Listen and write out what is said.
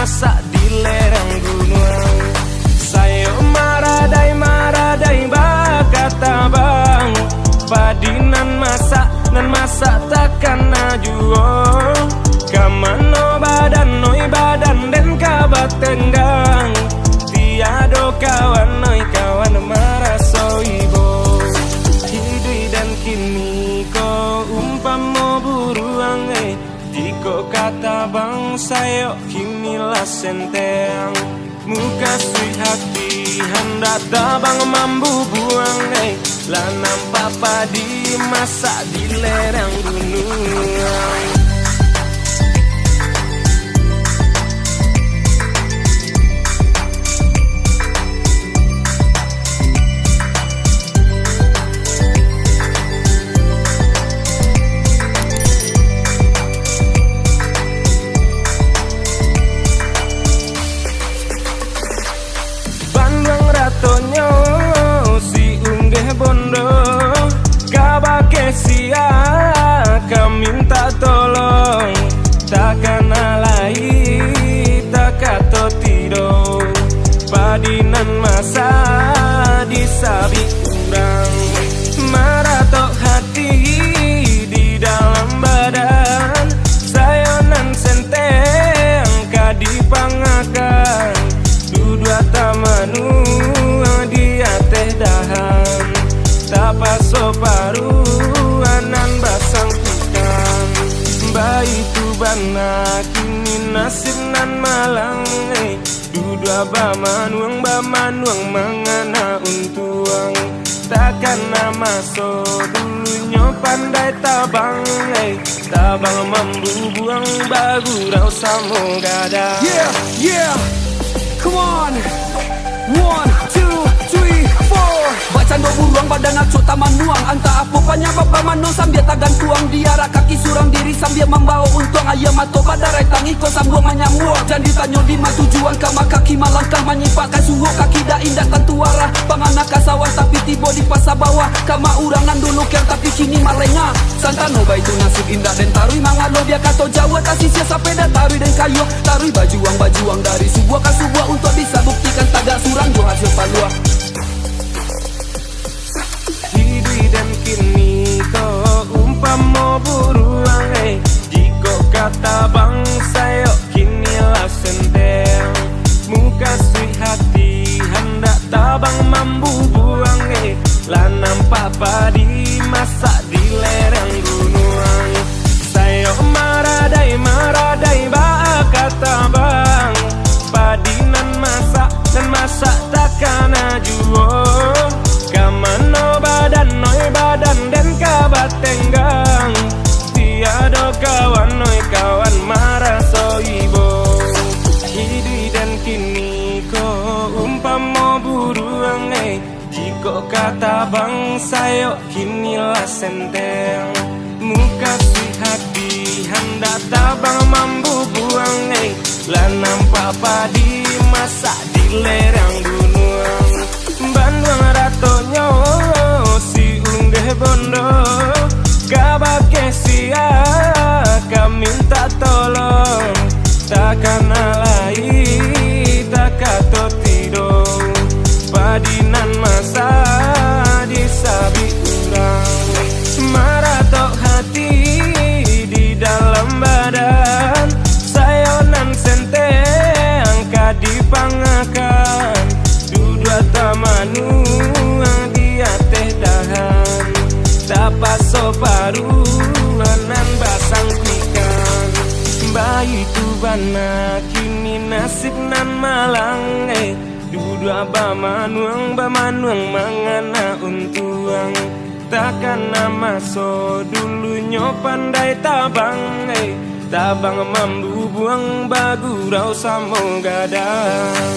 masak di lereng gunung. Sayo maradai bakata bang, padinan masak nan masak takkan najuo. Kamano badan noi badan den kabat tenggang, tiado kawan noi kawan maraso ibo. Hidui dan kini ko umpamo buruang jiko kata bang sayo kinilah senteng. Muka sui hati hendak tabang mambu buang lanam papa di masak di lereng gunung. Tonyo si unggeh bondo kabake sia kaminta tolong takkan alai takato tido padinan masa disabi kurang maratok hati di dalam badan sayonan senteng kadipangakan dudua tamanu dahan tapaso paru anan basang tukang bayi tu bana kini nasib nan malang dudua bamanuang mangana untuang takkan nama so dulunya pandai tabang tabang membuang bagurau samo gada. Yeah, come on, 1, 2, 3, 4. Bacando buruang badan acu taman nuang anta apa panyabab bamano sambil tagan tuang diara kaki surang diri sambil membawa untung ayam atau badarai tangi ko sambung menyambuang dan ditanyo di tujuan kama kaki malangkah menyipatkan sungguh kaki dah indah tantuara pangana kasawah tapi tiba di pasar bawah kama urangan dulu ker tapi kini malenga santano baitu nasib indah dan tarui mangalo dia kato jawa kasih sia sepeda tarui dan kayu tarui bajuang dari sebuah ke sebuah untuk bisa buktikan tagak surang dua hasil palua. Dan kini ko umpamo buruang jiko kata bang sayo kinilah senteng. Muka sui hati hendak tabang mambu buang lanam papa di masak di lereng gunung. Sayo maradai bakata bang, padinan masak dan masak takkan ajuo. Kamano badan noi badan den kabat tenggang, tiado kawan noi kawan maraso ibo. Hidui dan kini ko umpamo buruang jiko kata bang sayo kinilah senteng. Muka sui hati hendak tabang mambu buang lanam papa di masak di lereng gunung. Bandung ratonyo si unggeh bondo kabake sia kaminta tolong takkan alai takato tido padinan masa disabi urang maratok hati di dalam badan sayonan senteng kadipangakan dudua tamanu dia teh dahan tapaso paru anan basang pikan bayi tu bana kini nasib nan malang dudua bamanuang mangana untuang takkan nama so dulunya pandai tabang tabang mambu buang bagurau samo gadang.